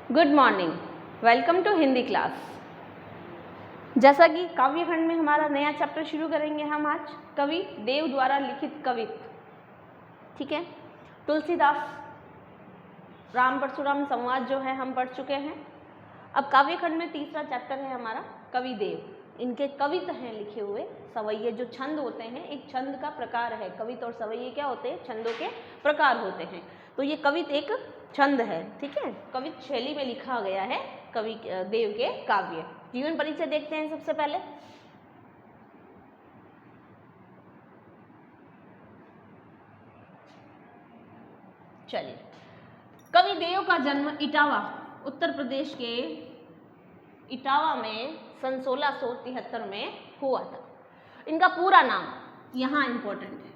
Good morning, welcome to Hindi class. जैसा कि काव्य खंड में हमारा नया चैप्टर शुरू करेंगे हम आज कवि देव द्वारा लिखित कवित्व। ठीक है, तुलसीदास राम परशुराम संवाद जो है हम पढ़ चुके हैं। अब काव्य खंड में तीसरा चैप्टर है हमारा कवि देव। इनके कवित्व हैं लिखे हुए, सवैये जो छंद होते हैं, एक छंद का प्रकार है। कवित्व और सवैये क्या होते हैं? छंदों के प्रकार होते हैं। तो ये कवित्व एक छंद है। ठीक है, कवित्व शैली में लिखा गया है कवि देव के काव्य। जीवन परिचय देखते हैं सबसे पहले। चलिए, कवि देव का जन्म इटावा उत्तर प्रदेश के इटावा में सन 1673 में हुआ था। इनका पूरा नाम यहाँ इम्पोर्टेंट है।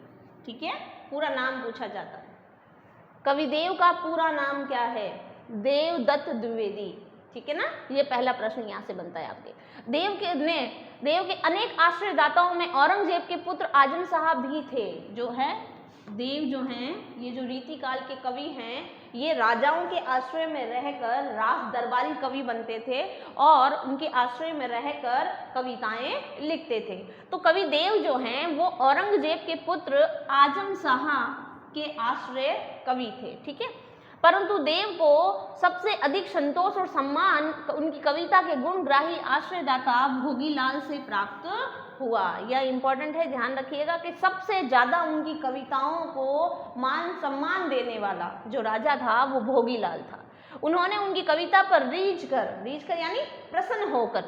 ठीक है, पूरा नाम पूछा जाता है। कवि देव का पूरा नाम क्या है? देवदत्त द्विवेदी। ठीक है ना, ये पहला प्रश्न यहाँ से बनता है आपके। देव के अनेक आश्रयदाताओं में औरंगजेब के पुत्र आजम साहब भी थे। जो है देव जो हैं, ये जो रीतिकाल के कवि हैं, ये राजाओं के आश्रय में रहकर राज दरबारी कवि बनते थे और उनके आश्रय में रहकर कविताएं लिखते थे। तो कवि देव जो हैं वो औरंगजेब के पुत्र आजम शाह के आश्रय कवि थे। ठीक है, परंतु देव को सबसे अधिक संतोष और सम्मान उनकी कविता के गुणग्राही आश्रयदाता भोगीलाल से प्राप्त हुआ। यह इंपॉर्टेंट है, ध्यान रखिएगा कि सबसे ज्यादा उनकी कविताओं को मान सम्मान देने वाला जो राजा था वो भोगीलाल था। उन्होंने उनकी कविता पर रीझ कर यानी प्रसन्न होकर,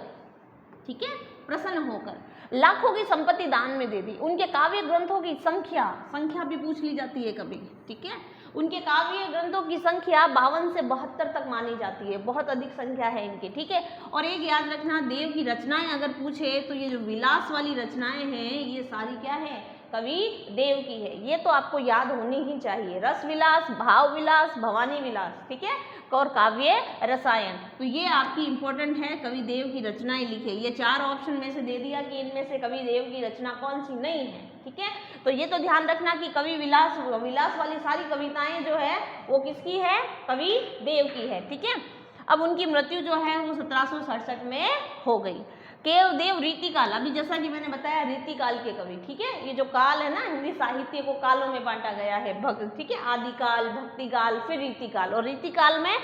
ठीक है, प्रसन्न होकर लाखों की संपत्ति दान में दे दी। उनके काव्य ग्रंथों की संख्या भी पूछ ली जाती है कभी। ठीक है, उनके काव्य ग्रंथों की संख्या 52 से 72 तक मानी जाती है। बहुत अधिक संख्या है इनकी। ठीक है, और एक याद रखना, देव की रचनाएं अगर पूछे तो ये जो विलास वाली रचनाएं हैं ये सारी क्या है? कवि देव की है। ये तो आपको याद होनी ही चाहिए। रस विलास, भाव विलास, भवानी विलास, ठीक है, और काव्य रसायन। तो ये आपकी इंपॉर्टेंट है, कवि देव की रचनाएं लिखे। ये 4 ऑप्शन में से दे दिया कि इनमें से कवि देव की रचना कौन सी नहीं है। ठीक है, तो ये तो ध्यान रखना कि कवि विलास वाली सारी कविताएं जो है वो किसकी है? कवि देव की है। ठीक है, अब उनकी मृत्यु जो है वो 1767 में हो गई। केवदेव रीतिकाल, अभी जैसा कि मैंने बताया रीतिकाल के कवि। ठीक है, ये जो काल है ना, हिंदी साहित्य को कालों में बांटा गया है। ठीक है, आदिकाल, भक्तिकाल, फिर रीतिकाल। और रीतिकाल में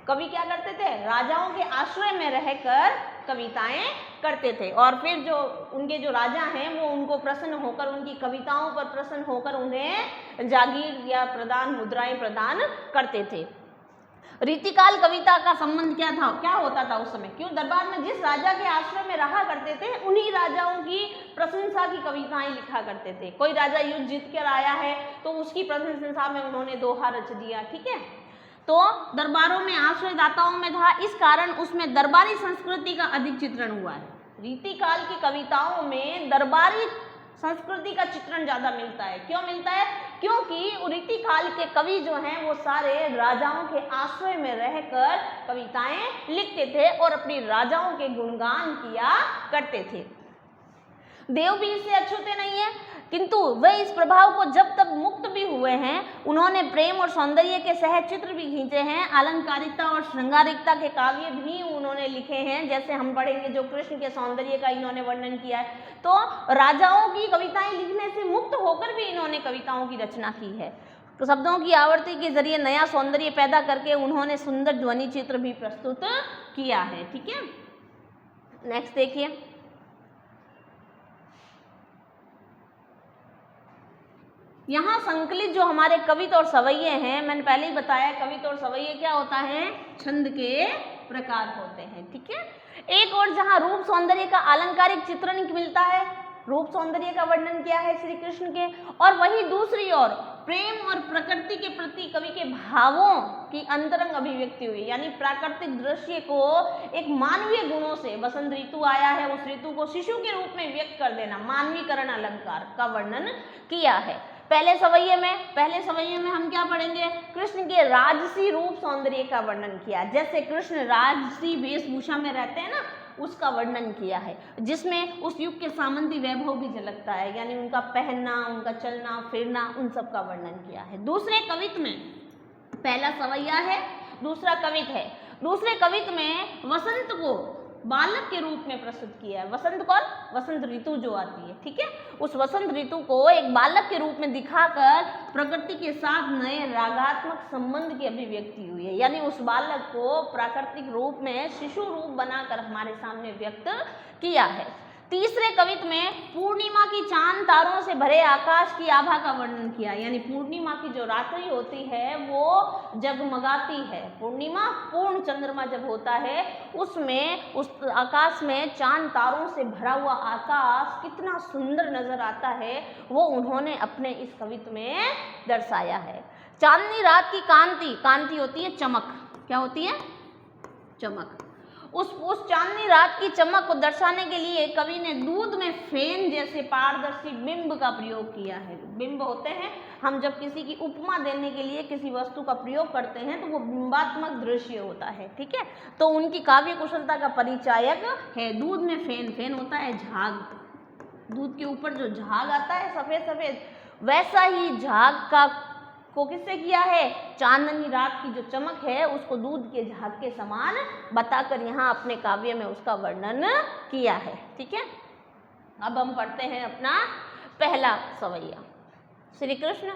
कवि क्या करते थे? राजाओं के आश्रय में रहकर कविताएं करते थे और फिर जो उनके जो राजा हैं वो उनको प्रसन्न होकर, उनकी कविताओं पर प्रसन्न होकर उन्हें जागीर या मुद्राएं प्रदान करते थे। रीतिकाल कविता का संबंध क्या होता था उस समय? क्यों? दरबार में जिस राजा के आश्रय में रहा करते थे उन्हीं राजाओं की प्रशंसा की कविताएं लिखा करते थे। कोई राजा युद्ध जीत कर आया है तो उसकी प्रशंसा में उन्होंने दोहा रच दिया। ठीक है, तो दरबारों में आश्रयदाताओं में था, इस कारण उसमें दरबारी संस्कृति का अधिक चित्रण हुआ है। रीतिकाल की कविताओं में दरबारी संस्कृति का चित्रण ज्यादा मिलता है। क्यों मिलता है? क्योंकि रीतिकाल के कवि जो हैं वो सारे राजाओं के आश्रय में रहकर कविताएं लिखते थे और अपनी राजाओं के गुणगान किया करते थे। देव भी इससे अछूते नहीं है, किंतु वे इस प्रभाव को जब तक मुक्त भी हुए हैं, उन्होंने प्रेम और सौंदर्य के सहज चित्र भी खींचे हैं। अलंकारिकता और श्रृंगारिकता के काव्य भी उन्होंने लिखे हैं। जैसे हम पढ़ेंगे जो कृष्ण के सौंदर्य का इन्होंने वर्णन किया है। तो राजाओं की कविताएं लिखने से मुक्त होकर भी इन्होंने कविताओं की रचना की है। तो शब्दों की आवृत्ति के जरिए नया सौंदर्य पैदा करके उन्होंने सुंदर ध्वनि चित्र भी प्रस्तुत किया है। ठीक है, नेक्स्ट देखिए। यहाँ संकलित जो हमारे कवित्व और सवैये हैं, मैंने पहले ही बताया कवित्व और सवैये क्या होता है? छंद के प्रकार होते हैं। ठीक है, एक और जहाँ रूप सौंदर्य का अलंकारिक चित्रण मिलता है, रूप सौंदर्य का वर्णन किया है श्री कृष्ण के, और वही दूसरी ओर प्रेम और प्रकृति के प्रति कवि के भावों की अंतरंग अभिव्यक्ति हुई। यानी प्राकृतिक दृश्य को एक मानवीय गुणों से, बसंत ऋतु आया है उस ऋतु को शिशु के रूप में व्यक्त कर देना, मानवीकरण अलंकार का वर्णन किया है। पहले सवैये में हम क्या पढ़ेंगे? कृष्ण के राजसी रूप सौंदर्य का वर्णन किया। जैसे कृष्ण राजसी वेशभूषा में रहते हैं ना, उसका वर्णन किया है, जिसमें उस युग के सामंती वैभव भी झलकता है। यानी उनका पहनना, उनका चलना फिरना, उन सब का वर्णन किया है। दूसरे कवित्व में पहला सवैया है, दूसरा कवित्व है। दूसरे कवित्व में वसंत को बालक के रूप में प्रस्तुत किया है। वसंत कौन? वसंत ऋतु जो आती है, ठीक है, उस वसंत ऋतु को एक बालक के रूप में दिखाकर प्रकृति के साथ नए रागात्मक संबंध की अभिव्यक्ति हुई है। यानी उस बालक को प्राकृतिक रूप में शिशु रूप बनाकर हमारे सामने व्यक्त किया है। तीसरे कवित्व में पूर्णिमा की चांद तारों से भरे आकाश की आभा का वर्णन किया। यानी पूर्णिमा की जो रात्रि होती है वो जगमगाती है। पूर्णिमा पूर्ण चंद्रमा जब होता है उसमें उस आकाश में चांद तारों से भरा हुआ आकाश कितना सुंदर नजर आता है, वो उन्होंने अपने इस कवित्व में दर्शाया है। चांदनी रात की कांति, कांति होती है चमक, क्या होती है? चमक। उस चांदनी रात की चमक को दर्शाने के लिए कवि ने दूध में फेन जैसे पारदर्शी बिंब का प्रयोग किया है। बिंब होते हैं, हम जब किसी की उपमा देने के लिए किसी वस्तु का प्रयोग करते हैं तो वो बिंबात्मक दृश्य होता है, ठीक है, तो उनकी काव्य कुशलता का परिचायक है। दूध में फेन, फेन होता है झाग, दूध के ऊपर जो झाग आता है सफेद सफेद, वैसा ही झाग का को किससे किया है? चांदनी रात की जो चमक है उसको दूध के झाग के समान बताकर यहाँ अपने काव्य में उसका वर्णन किया है, ठीक है। अब हम पढ़ते हैं अपना पहला सवैया श्री कृष्ण।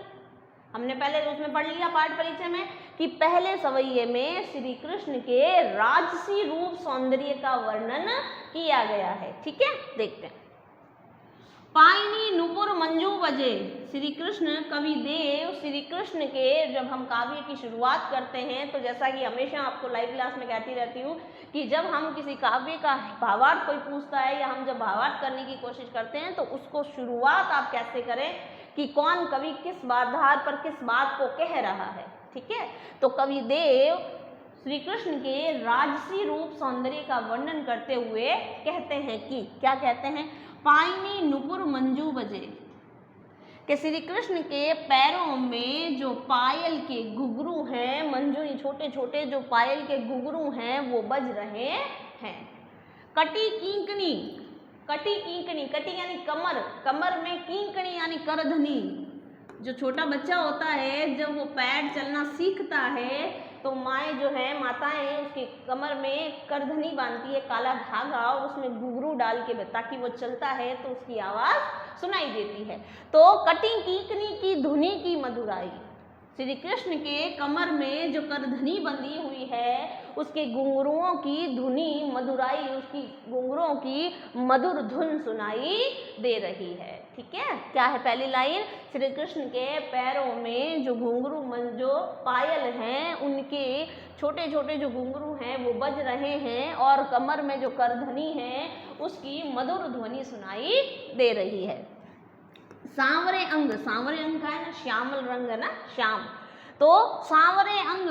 हमने पहले तो उसमें पढ़ लिया पाठ परिचय में कि पहले सवैये में श्री कृष्ण के राजसी रूप सौंदर्य का वर्णन किया गया है, ठीक है। देखते हैं। पायनी नुपुर मंजू बजे, श्री कृष्ण कवि देव श्री कृष्ण के जब हम काव्य की शुरुआत करते हैं तो जैसा कि हमेशा आपको लाइव क्लास में कहती रहती हूँ कि जब हम किसी काव्य का भावार्थ कोई पूछता है या हम जब भावार्थ करने की कोशिश करते हैं तो उसको शुरुआत आप कैसे करें कि कौन कवि किस आधार पर किस बात को कह रहा है, ठीक है। तो कवि देव श्री कृष्ण के राजसी रूप सौंदर्य का वर्णन करते हुए कहते हैं कि, क्या कहते हैं? पायनी नुपुर मंजू बजे, कि श्री कृष्ण के पैरों में जो पायल के घुंघरू हैं, मंजू छोटे छोटे जो पायल के घुंघरू हैं वो बज रहे हैं। कटी कींकनी, कटी कींकनी, कटी यानी कमर, कमर में कींकनी यानी करधनी। जो छोटा बच्चा होता है जब वो पैर चलना सीखता है तो माएँ जो है माताएं उसके कमर में करधनी बांधती है, काला धागा, और उसमें घुंघरू डाल के ताकि वो चलता है तो उसकी आवाज़ सुनाई देती है। तो कटी कींकनी की धुनी की मधुराई, श्री कृष्ण के कमर में जो करधनी बंधी हुई है उसके घुंघरुओं की धुनी मधुराई, उसकी घुंघरुओं की मधुर धुन सुनाई दे रही है, ठीक है। क्या है पहली लाइन? श्री कृष्ण के पैरों में जो घुंघरू जो पायल हैं उनके छोटे छोटे जो घुंघरू हैं वो बज रहे हैं और कमर में जो करधनी है उसकी मधुर ध्वनि सुनाई दे रही है। सांवरे अंग, सांवरे अंग का है ना, श्यामल रंग है ना, श्याम, तो सांवरे अंग,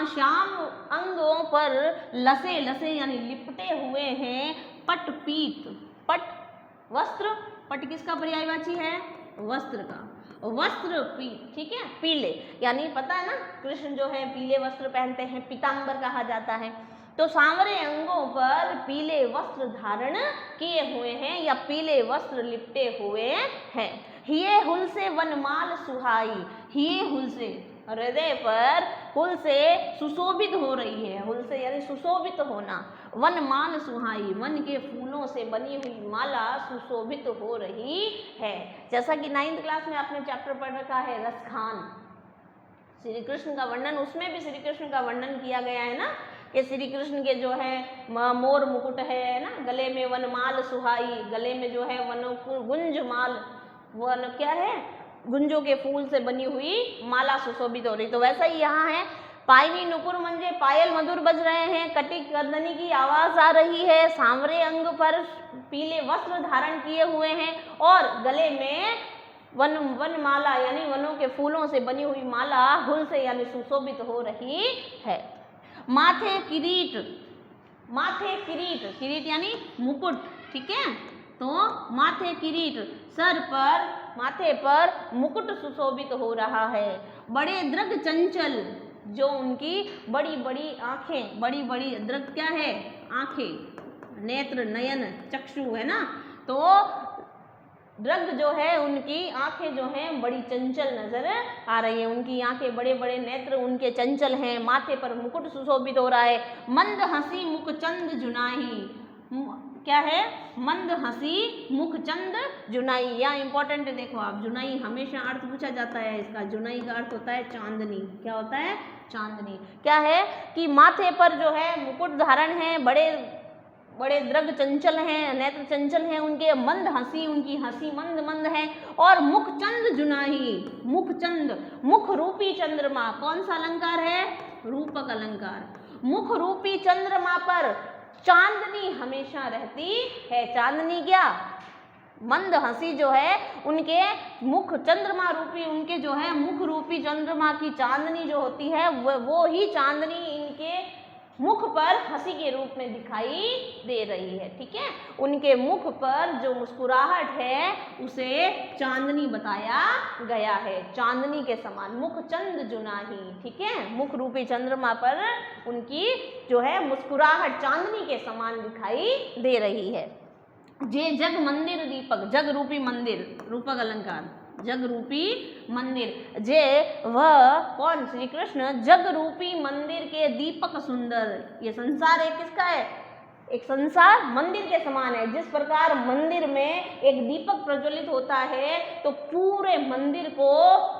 श्याम अंगों पर लसे लसे यानी लिपटे हुए हैं पट पीत, पट वस्त्र, पट किसका पर्यायवाची है? वस्त्र का, वस्त्र पीत, ठीक है, पीले, यानी पता है ना कृष्ण जो है पीले वस्त्र पहनते हैं, पीतांबर कहा जाता है। तो सांवरे अंगों पर पीले वस्त्र धारण किए हुए हैं या पीले वस्त्र लिपटे हुए हैं। हिये हुल से वनमाल सुहाई, हिये हुल से हृदय पर हुल से सुशोभित हो रही है, हुल से यानी सुशोभित होना, वनमाल सुहाई, वन के फूलों से बनी हुई माला सुशोभित हो रही है। जैसा कि 9th क्लास में आपने चैप्टर पढ़ रखा है रसखान, श्री कृष्ण का वर्णन, उसमें भी श्री कृष्ण का वर्णन किया गया है ना कि श्री कृष्ण के जो है मोर मुकुट है ना, गले में वनमाल सुहाई, गले में जो है गुंजमाल, वन क्या है? गुंजों के फूल से बनी हुई माला सुशोभित हो रही। तो वैसा ही यहाँ है, पायनी नुपुर मंजे, पायल मधुर बज रहे हैं, कटी करधनी की आवाज आ रही है, सांवरे अंग पर पीले वस्त्र धारण किए हुए हैं और गले में वनमाला यानी वनों के फूलों से बनी हुई माला हुल से यानी सुशोभित हो रही है। माथे किरीट, माथे किरीट, किरीट यानी मुकुट, ठीक है, तो माथे किरीट, सर पर माथे पर मुकुट सुशोभित हो रहा है। बड़े दृग चंचल, जो उनकी बड़ी बड़ी आंखें, बड़ी बड़ी दृग क्या है? आंखें, नेत्र, नयन, चक्षु है ना, तो दृग जो है उनकी आंखें जो हैं बड़ी चंचल नजर आ रही है, उनकी आंखें बड़े बड़े नेत्र उनके चंचल हैं, माथे पर मुकुट सुशोभित हो रहा है। मंद हंसी मुख चंद जुनाही, क्या है? मंद हंसी मुख चंद जुनाई। यहाँ इंपॉर्टेंट है, देखो आप, जुनाई हमेशा अर्थ पूछा जाता है इसका। जुनाई का अर्थ होता है चांदनी। क्या होता है? चांदनी। क्या है कि माथे पर जो है मुकुट धारण है, बड़े बड़े दृग चंचल हैं, नेत्र चंचल हैं उनके, मंद हंसी, उनकी हंसी मंद मंद है, और मुख चंद जुनाही, मुख चंद, मुख रूपी चंद्रमा। कौन सा अलंकार है? रूपक अलंकार। मुख रूपी चंद्रमा पर चांदनी हमेशा रहती है। चांदनी क्या? मंद हंसी जो है उनके मुख, चंद्रमा रूपी उनके जो है मुख रूपी चंद्रमा की चांदनी जो होती है वो ही चांदनी इनके मुख पर हंसी के रूप में दिखाई दे रही है। ठीक है, उनके मुख पर जो मुस्कुराहट है उसे चांदनी बताया गया है, चांदनी के समान, मुख चंद जुनाही। ठीक है, मुख रूपी चंद्रमा पर उनकी जो है मुस्कुराहट चांदनी के समान दिखाई दे रही है। जे जग मंदिर दीपक, जग रूपी मंदिर, रूपक अलंकार, जग रूपी मंदिर। जे वह कौन? श्री कृष्ण जग रूपी मंदिर के दीपक सुंदर। ये संसार एक किसका है? एक संसार मंदिर के समान है। जिस प्रकार मंदिर में एक दीपक प्रज्वलित होता है तो पूरे मंदिर को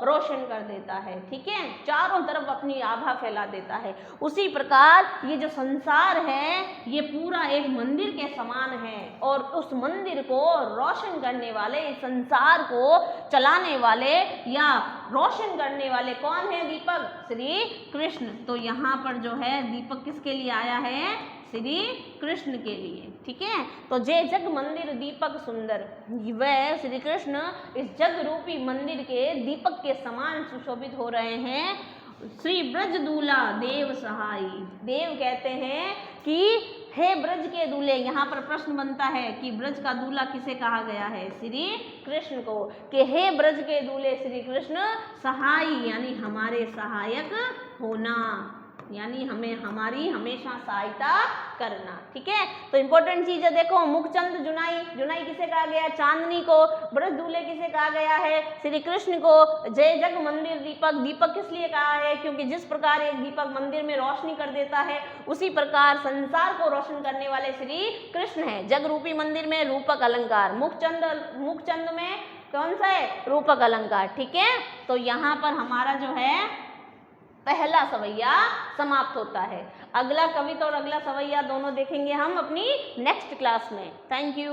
रोशन कर देता है, ठीक है, चारों तरफ अपनी आभा फैला देता है, उसी प्रकार ये जो संसार है ये पूरा एक मंदिर के समान है। और उस मंदिर को रोशन करने वाले, इस संसार को चलाने वाले या रोशन करने वाले कौन है? दीपक, श्री कृष्ण। तो यहाँ पर जो है दीपक किसके लिए आया है? श्री कृष्ण के लिए। ठीक है, तो जे जग मंदिर दीपक सुंदर, वह श्री कृष्ण इस जग रूपी मंदिर के दीपक के समान सुशोभित हो रहे हैं। श्री ब्रज दूल्हा देव सहाई, देव कहते हैं कि हे ब्रज के दूल्हे। यहाँ पर प्रश्न बनता है कि ब्रज का दूल्हा किसे कहा गया है? श्री कृष्ण को, कि हे ब्रज के दूल्हे श्री कृष्ण सहाई, यानी हमारे सहायक होना, यानी हमें हमारी हमेशा सहायता करना। ठीक है, तो इंपॉर्टेंट चीज है, देखो, मुखचंद जुनाई, जुनाई किसे कहा गया? चांदनी को। ब्रज दूल्हे किसे कहा गया है? श्री कृष्ण को। जय जग मंदिर दीपक, दीपक किस लिए कहा है? क्योंकि जिस प्रकार एक दीपक मंदिर में रोशनी कर देता है उसी प्रकार संसार को रोशन करने वाले श्री कृष्ण है। जग रूपी मंदिर में रूपक अलंकार, मुखचंद में कौन सा है? रूपक अलंकार। ठीक है, तो यहाँ पर हमारा जो है पहला सवैया समाप्त होता है। अगला कविता और अगला सवैया दोनों देखेंगे हम अपनी नेक्स्ट क्लास में। Thank you.